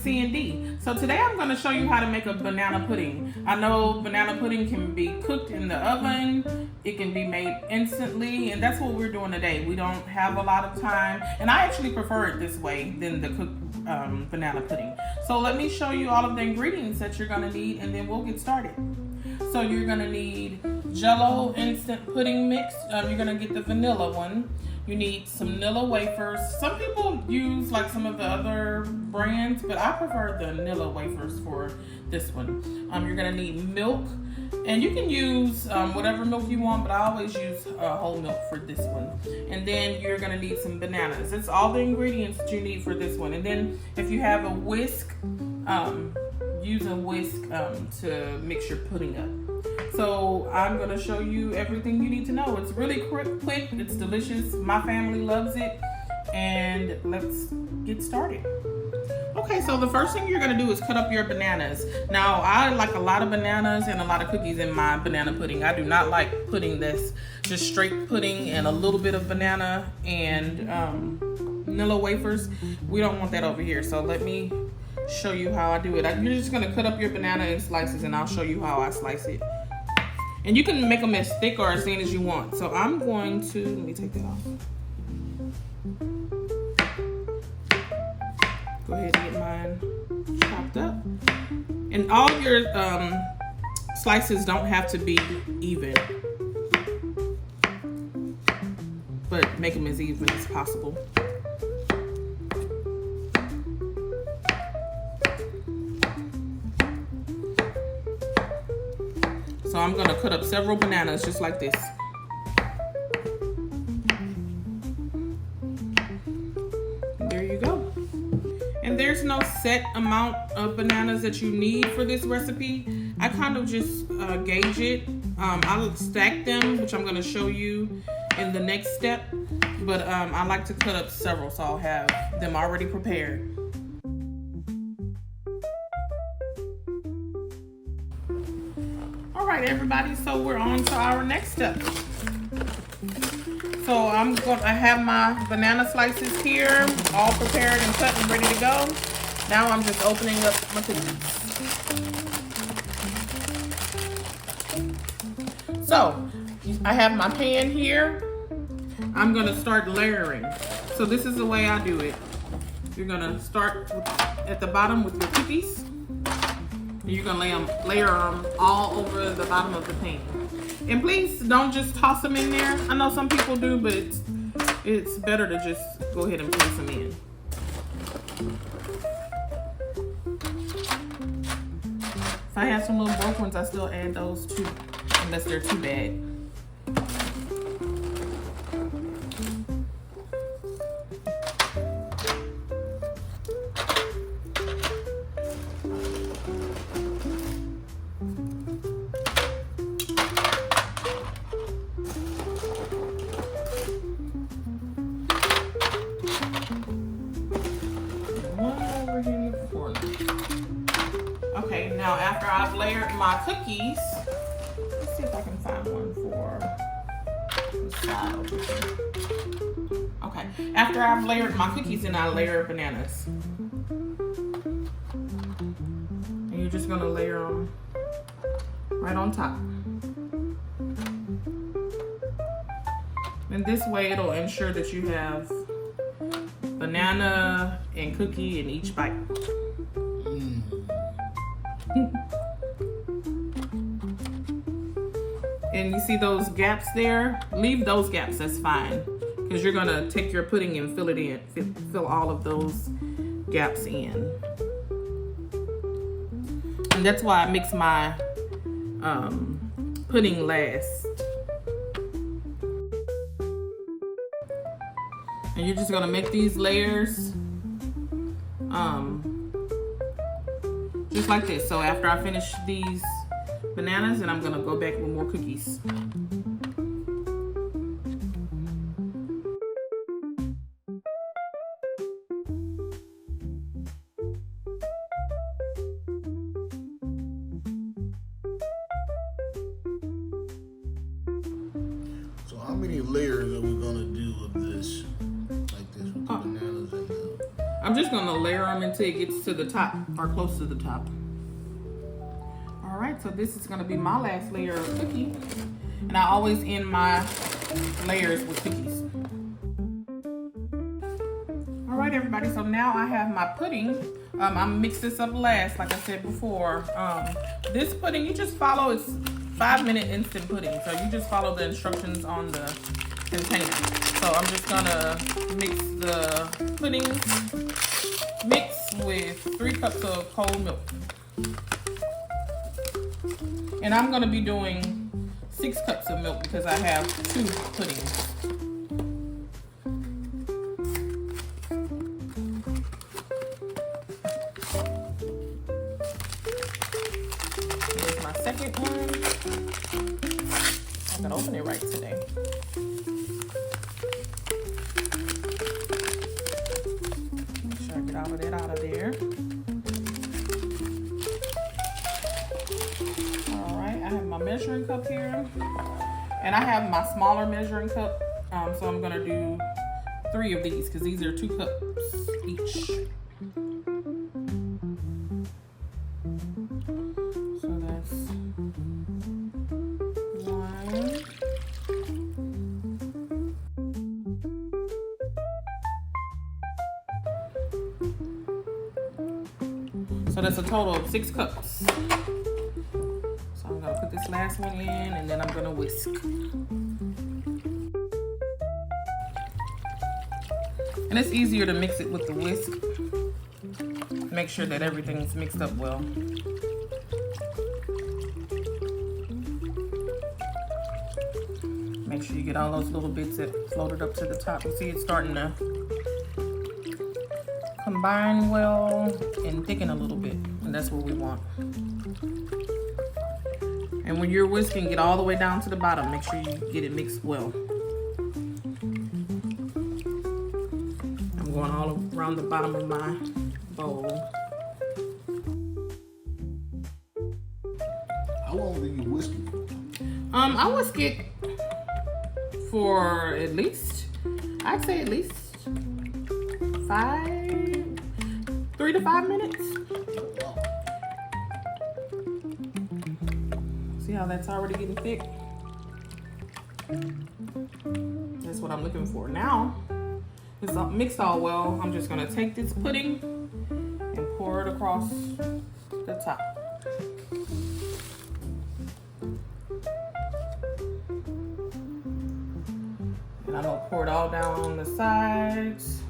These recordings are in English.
C and D. So today I'm going to show you how to make a banana pudding. I know banana pudding can be cooked in the oven. It can be made instantly, and that's what we're doing today. We don't have a lot of time, and I actually prefer it this way than the cooked banana pudding. So let me show you all of the ingredients that you're going to need, and then we'll get started. So you're going to need Jell-O instant pudding mix. You're going to get the vanilla one. You need some Nilla wafers. Some people use like some of the other brands, but I prefer the Nilla wafers for this one. You're gonna need milk, and you can use whatever milk you want, but I always use whole milk for this one. And then you're gonna need some bananas. That's all the ingredients that you need for this one. And then if you have a whisk, use a whisk to mix your pudding up. So I'm gonna show you everything you need to know. It's really quick, it's delicious. My family loves it, and let's get started. Okay, so the first thing you're gonna do is cut up your bananas. Now, I like a lot of bananas and a lot of cookies in my banana pudding. I do not like pudding that's just straight pudding and a little bit of banana and Nilla wafers. We don't want that over here, so let me show you how I do it. You're just gonna cut up your banana in slices, and I'll show you how I slice it. And you can make them as thick or as thin as you want. So I'm going to, let me take that off. Go ahead and get mine chopped up. And all your slices don't have to be even, but make them as even as possible. So I'm gonna cut up several bananas just like this. There you go. And there's no set amount of bananas that you need for this recipe. I kind of just gauge it. I'll stack them, which I'm gonna show you in the next step. But I like to cut up several, so I'll have them already prepared. All right, everybody, so we're on to our next step. So I have my banana slices here, all prepared and cut and ready to go. Now I'm just opening up my cookies. So I have my pan here. I'm gonna start layering. So this is the way I do it. You're gonna start at the bottom with your cookies. You're gonna layer them all over the bottom of the pan. And please don't just toss them in there. I know some people do, but it's better to just go ahead and place them in. If I have some little broke ones, I still add those too, unless they're too bad. Okay, now after I've layered my cookies, let's see if I can find one for the side over here. Okay, after I've layered my cookies, then I layer bananas. And you're just gonna layer them right on top. And this way it'll ensure that you have banana and cookie in each bite. And you see those gaps there? Leave those gaps, that's fine. Because you're gonna take your pudding and fill it in, fill all of those gaps in. And that's why I mix my pudding last. And you're just gonna make these layers just like this. So after I finish these bananas, and I'm gonna go back with more cookies. So how many layers are we gonna do of this? Like this with the bananas and the I'm just gonna layer them until it gets to the top or close to the top. All right, so this is gonna be my last layer of cookie. And I always end my layers with cookies. All right, everybody, so now I have my pudding. I'm mix this up last, like I said before. This pudding, you just follow, it's 5-minute instant pudding. So you just follow the instructions on the container. So I'm just gonna mix the pudding mix with 3 cups of cold milk. And I'm gonna be doing 6 cups of milk because I have 2 puddings. Here's my second one. I'm gonna open it right today. Make sure I get all of that out of there. I have my measuring cup here, and I have my smaller measuring cup, so I'm gonna do 3 of these because these are 2 cups each. So that's 1. So that's a total of 6 cups. I'm gonna put this last one in and then I'm gonna whisk. And it's easier to mix it with the whisk. Make sure that everything's mixed up well. Make sure you get all those little bits that floated up to the top. You see it's starting to combine well and thicken a little bit, and that's what we want. And when you're whisking, get all the way down to the bottom. Make sure you get it mixed well. I'm going all around the bottom of my bowl. How long do you whisk it? I whisk it for at least, I'd say at least 3 to 5 minutes. See how that's already getting thick? That's what I'm looking for. Now, it's mixed all well. I'm just gonna take this pudding and pour it across the top. And I'm gonna pour it all down on the sides.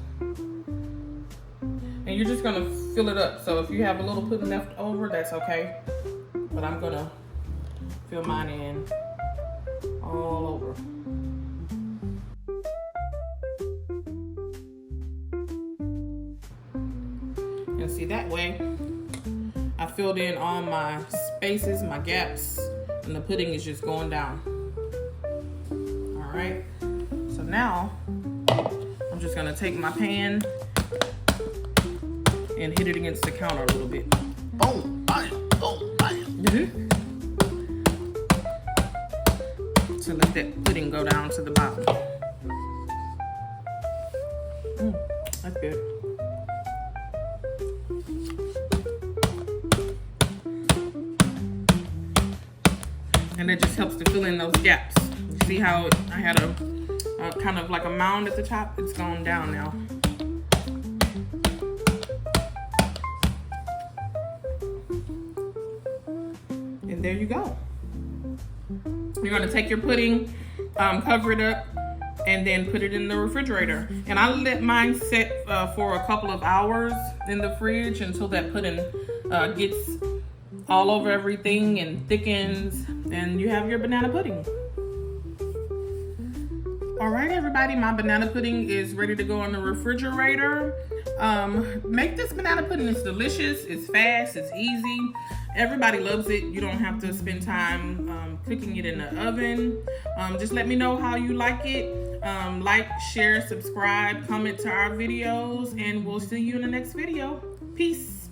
And you're just gonna fill it up. So if you have a little pudding left over, that's okay. But I'm gonna fill mine in all over. And see, that way I filled in all my spaces, my gaps, and the pudding is just going down. All right, so now I'm just gonna take my pan and hit it against the counter a little bit. Boom, bam, boom, bam. To let that pudding go down to the bottom. That's good. And it just helps to fill in those gaps. You see how I had a kind of like a mound at the top? It's going down now. And there you go. You're gonna take your pudding, cover it up, and then put it in the refrigerator. And I let mine sit for a couple of hours in the fridge until that pudding gets all over everything and thickens, and you have your banana pudding. All right, everybody, my banana pudding is ready to go in the refrigerator. Make this banana pudding. It's delicious, it's fast, it's easy. Everybody loves it. You don't have to spend time cooking it in the oven. Just let me know how you like it. Like, share, subscribe, comment to our videos, and we'll see you in the next video. Peace.